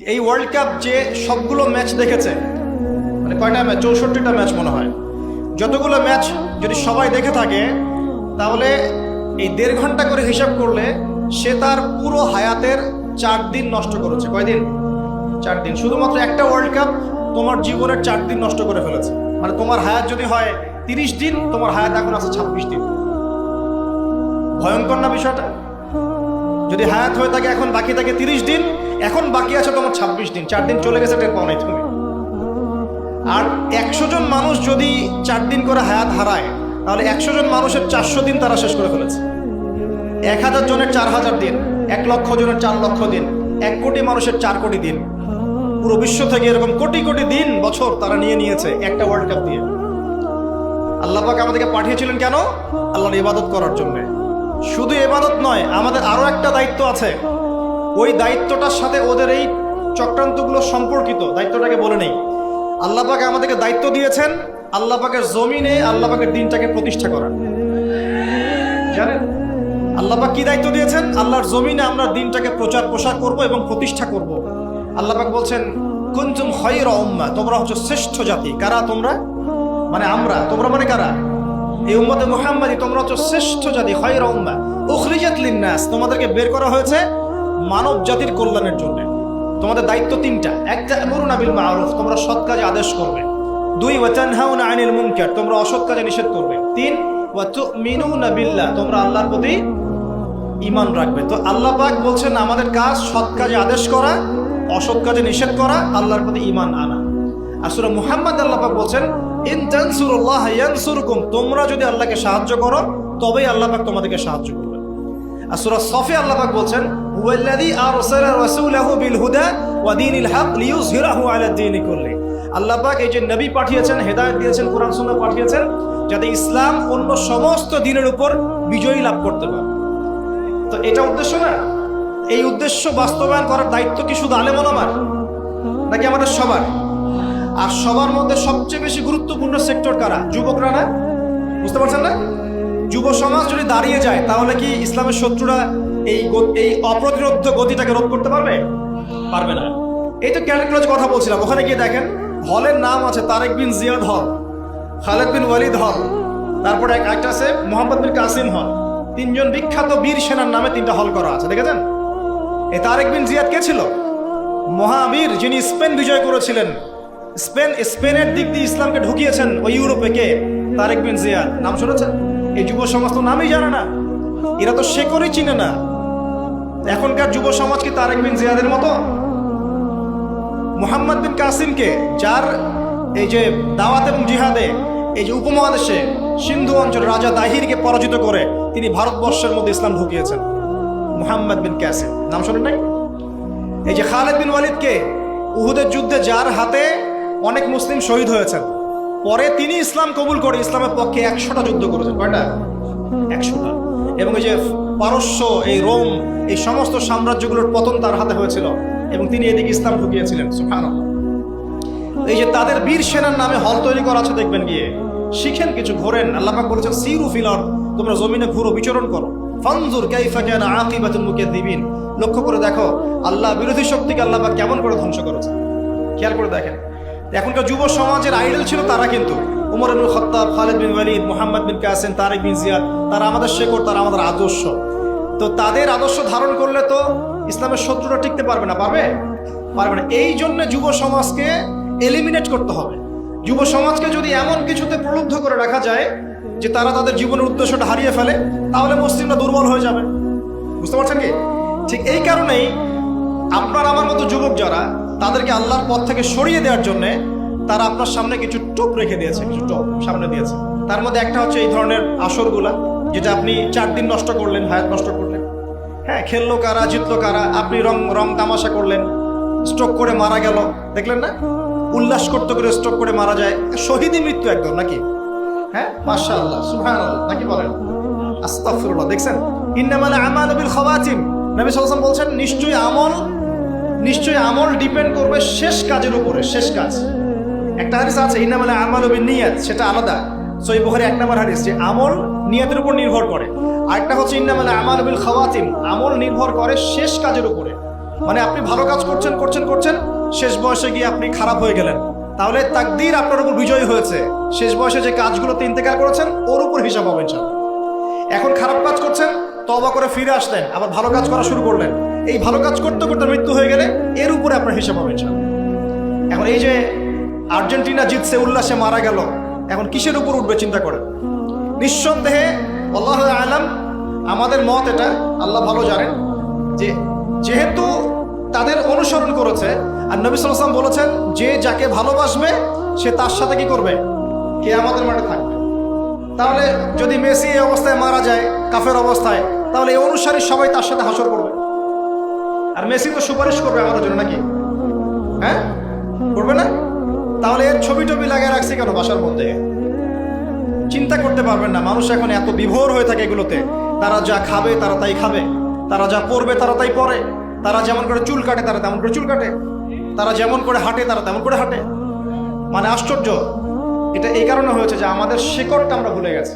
এই world cup যে সবগুলো ম্যাচ দেখেছে, মানে কয়টা ম্যাচ, 64টা ম্যাচ মনে হয়, যতগুলো ম্যাচ যদি সবাই দেখে থাকে তাহলে এই 1.5 ঘন্টা করে হিসাব করলে সে তার পুরো হায়াতের 4 দিন নষ্ট করেছে। কয়দিন? 4 দিন। শুধুমাত্র একটা ওয়ার্ল্ড কাপ তোমার জীবনের 4 দিন নষ্ট করে ফেলেছে। মানে তোমার হায়াত যদি হয় 30 দিন, তোমার হায়াত এখন আছে 26 দিন। ভয়ঙ্কর না বিষয়টা? যদি হায়াত হয়ে থাকে এখন বাকি থাকে 30 দিন, এখন বাকি আছে তোমার 26 দিন। 4 দিন চলে গেছে, টের পাও নাই তুমি। আর 100 জন মানুষ যদি 4 দিন করে হায়াত হারায়, তাহলে 100 জন মানুষের 400 দিন তারা শেষ করে ফেলেছে। 1000 জনের 4000 দিন, 1 লক্ষ জনের 4 লক্ষ দিন, 1 কোটি মানুষের 4 কোটি দিন। পুরো বিশ্ব থেকে এরকম কোটি কোটি দিন, বছর তারা নিয়ে নিয়েছে একটা ওয়ার্ল্ড কাপ দিয়ে। আল্লাহ পাক আমাদেরকে পাঠিয়েছিলেন কেন? আল্লাহর ইবাদত করার জন্য। শুধু ইবাদত নয়, আমাদের আরো একটা দায়িত্ব আছে। ওই দায়িত্বটার সাথে ওদের এই চক্রান্তগুলো সম্পর্কিত। দায়িত্বটাকে বলে নেই। আল্লাহ পাক আমাদেরকে দায়িত্ব দিয়েছেন আল্লাহ পাকের জমিনে আল্লাহ পাকের দিনটাকে প্রতিষ্ঠা করা। জানেন আল্লাহ পাক কি দায়িত্ব দিয়েছেন? আল্লাহর জমিনে আমরা দিনটাকে প্রচার প্রসার করব এবং প্রতিষ্ঠা করব। আল্লাহ পাক বলছেন, কুনতুম খায়রা উম্মাহ, তোমরা হচ্ছে শ্রেষ্ঠ জাতি। কারা তোমরা? মানে আমরা। তোমরা মানে কারা? এই উম্মতে মুহাম্মাদি, তোমরা হচ্ছে শ্রেষ্ঠ জাতি। খায়রা উম্মাহ উখরিজাত লিন-নাস, তোমাদেরকে বের করা হয়েছে মানব জাতির কল্যাণের জন্য। তোমাদের দায়িত্ব 3টা। 1, তা'মুরুনা বিল মা'রুফ, তোমরা সৎ কাজে আদেশ করবে। 2, ওয়া তানহাউনা আনিল মুনকার, তোমরা অসৎ কাজে নিষেধ করবে। 3, ওয়া তু'মিনুনা বিল্লাহ, তোমরা আল্লাহর প্রতি ঈমান রাখবে। তো আল্লাহ পাক বলছেন আমাদের কাজ সৎ কাজে আদেশ করা, অসৎ কাজে নিষেধ করা, আল্লাহর প্রতি ঈমান আনা। আর সূরা মুহাম্মদ আল্লাহ পাক বলছেন, ইন তানসুরুল্লাহ ইয়ানসুরকুম, তোমরা যদি আল্লাহকে সাহায্য করো তবেই আল্লাহ পাক তোমাদেরকে সাহায্য করবে। আর সূরা সফে আল্লাহ পাক বলছেন, হুয়াল্লাযী আরসালা রাসূলাহু বিল হুদা ওয়া দীনিল হক লিইয়ুযহিরাহু আলা দ্বীনি কুল্লি। আল্লাহ পাক এই যে নবী পাঠিয়েছেন, হেদায়েত দিয়েছেন, কোরআন সুন্নাহ পাঠিয়েছেন, যাতে ইসলাম অন্য সমস্ত দ্বীনের উপর বিজয়ী লাভ করতে পারে। তো এটা উদ্দেশ্য না? এই উদ্দেশ্য বাস্তবায়ন করার দায়িত্ব কি শুধু আলেম ওলামার, নাকি আমাদের সবার? আর সবার মধ্যে সবচেয়ে বেশি গুরুত্বপূর্ণ সেক্টর কারা? যুবকরা না? বুঝতে পারছেন না? যুব সমাজ যদি দাঁড়িয়ে যায় তাহলে কি ইসলামের শত্রুরা এই অপ্রতিরোধ্য গতিটাকে রোধ করতে পারবে? পারবে না। এই তো ক্যালিকুলাস কথা বলছিলাম, ওখানে গিয়ে দেখেন হলের নাম আছে তারেক বিন জিয়াদ হল, খালেদ বিন ওয়ালিদ হল, তারপরে একটা আছে মোহাম্মদ বিন কাসিম হল। 3 জন বিখ্যাত বীর সেনার নামে 3টা হল করা আছে, দেখেছেন? এই তারেক বিন জিয়াদ কে ছিল? মহাবীর, যিনি স্পেন বিজয় করেছিলেন। স্পেনের দিক দিয়ে ইসলামকে ঢুকিয়েছেন ওই ইউরোপে। কে? তারেক বিন জিয়াদ। নাম শুনেছেন? এই যুব সমাজ তো নামই জানে না, এরা তো শেকড়ই চিনে না। এখনকার যুব সমাজ কি তারেক বিন জিয়াদের মতো? মুহাম্মদ বিন কাসিমকে, যার এই যে দাওয়াত এবং জিহাদে এই যে উপমহাদেশে সিন্ধু অঞ্চল রাজা দাহিরকে পরাজিত করে তিনি ভারতবর্ষের মধ্যে ইসলাম ঢুকিয়েছেন। মুহাম্মদ বিন কাসিম, নাম শোনেন নাই? এই যে খালেদ বিন ওয়ালিদকে, উহুদের যুদ্ধে যার হাতে অনেক মুসলিম শহীদ হয়েছেন, পরে তিনি ইসলাম কবুল করে ইসলামের পক্ষে 100টা যুদ্ধ করেছেন। কয়টা? 100টা। এবং এই যে পারস্য, এই রোম, এই সমস্ত সাম্রাজ্যগুলোর পতন তার হাতে হয়েছিল এবং তিনি এদিকে ইসলাম ঢুকিয়েছিলেন। সুবহানাল্লাহ। এই যে তাদের বীর সেনার নামে হল তৈরি করা আছে, দেখবেন গিয়ে শিখেন, কিছু ঘোরেন। আল্লাহ পাক বলেছেন, সিরু ফিল আরদ, তোমরা জমিনে ঘুরো, বিচরণ করো। ফানজুর কাইফা কানা আকিবাতুল মুকাদ্দিবিন, লক্ষ্য করে দেখো আল্লাহ বিরোধী শক্তিকে আল্লাহ পাক কেমন করে ধ্বংস করেছে। খেয়াল করে দেখেন। এখনকার যুব সমাজের আইডল ছিল তারা, কিন্তু উমর ইবনে খাত্তাব, খালিদ বিন ওয়ালিদ, মুহাম্মদ বিন কাসিম, তারেক বিন জিয়াদ, তারা আমাদের শেকড়, তারা আমাদের আদর্শ। তো তাদের আদর্শ ধারণ করলে তো ইসলামের শত্রুরা টিকতে পারবে না। পারবে? পারবে না। এই জন্য যুব সমাজকে এলিমিনেট করতে হবে। যুব সমাজকে যদি এমন কিছুতে প্রলুব্ধ করে রাখা যায় যে তারা তাদের জীবনের উদ্দেশ্যটা হারিয়ে ফেলে, তাহলে মুসলিমরা দুর্বল হয়ে যাবে। বুঝতে পারছেন কি? ঠিক এই কারণেই আপনার আমার মতো যুবক যারা, তাদেরকে আল্লাহর পথ থেকে সরিয়ে দেওয়ার জন্য তারা আপনার সামনে কিছু টোপ রেখে দিয়েছে, কিছু টোপ সামনে দিয়েছে। তার মধ্যে একটা হচ্ছে এই ধরনের আসরগুলা, যেটা আপনি 4 দিন নষ্ট করলেন, হায়াত নষ্ট করলেন। হ্যাঁ, খেললো কারা, জিতলো কারা, আপনি রং তামাশা করলেন, স্ট্রোক করে মারা গেল, দেখলেন না? উল্লাস করতে করে স্ট্রোক করে মারা যায়, শহীদি মৃত্যু একদম, নাকি? হ্যাঁ, মাশাআল্লাহ, সুবহানাল্লাহ, নাকি বলেন? আস্তাগফিরুল্লাহ। দেখছেন, ইন্নামাল আমালু বিল খাওয়াতিম, নবী সাল্লাল্লাহু আলাইহি ওয়াসাল্লাম বলছেন নিশ্চয়ই আমল ডিপেন্ড করবে শেষ কাজের উপরে। শেষ কাজ, একটা হাদিস আছে ইন্নামাল আমালু বিন্নিয়াত, সেটা আলাদা। সহিহ বুখারী 1 নম্বর হাদিস, যে আমল নিয়তের উপর নির্ভর করে। আরেকটা হচ্ছে ইন্নামাল আমালু বিল খাওয়াতিম, আমল নির্ভর করে শেষ কাজের উপরে। মানে আপনি ভালো কাজ করছেন করছেন করছেন, শেষ বয়সে গিয়ে আপনি খারাপ হয়ে গেলেন, তাহলে তাকদীর আপনার উপর বিজয়ী হয়েছে। শেষ বয়সে যে কাজগুলোতে ইন্তেকাল করেছেন ওর উপর হিসাব হবে ইনশাআল্লাহ। এখন খারাপ কাজ করছেন, তওবা করে ফিরে আসলেন, আবার ভালো কাজ করা শুরু করলেন, এই ভালো কাজ করতে করতে মৃত্যু হয়ে গেলে এর উপরে আপনার হিসাব হবে ইনশাআল্লাহ। এখন এই যে আর্জেন্টিনা জিতছে, উল্লাসে মারা গেল, এখন কিসের উপর উঠবে চিন্তা করেন। নিঃসন্দেহে আল্লাহু আ'লাম, আমাদের মত এটা, আল্লাহ ভালো জানেন, যে যেহেতু তাদের অনুসরণ করেছে, আর নবী সাল্লাল্লাহু আলাইহি ওয়াসাল্লাম বলেছেন যে যাকে ভালোবাসবে সে তার সাথে কি করবে, কিয়ামতের মাঠে থাকবে। তাহলে যদি মেসি এই অবস্থায় মারা যায় কাফের অবস্থায়, তাহলে এই অনুসারী সবাই তার সাথে হাসর করবে। আর মেসি তো সুপারিশ করবে আমাদের জন্য নাকি, হ্যাঁ করবে না? তাহলে এর ছবি টবি লাগিয়ে রাখছি কেন বাসার মধ্যে? চিন্তা করতে পারবেন না, মানুষ এখন এত বিভোর হয়ে থাকে এগুলোতে। তারা যা খাবে তারা তাই খাবে, তারা যা পরবে তারা তাই পরে, তারা যেমন করে চুল কাটে তারা তেমন করে চুল কাটে, তারা যেমন করে হাঁটে তারা তেমন করে হাঁটে। মানে আশ্চর্য। এটা এই কারণে হয়েছে যে আমাদের শেকড়টা আমরা ভুলে গেছি।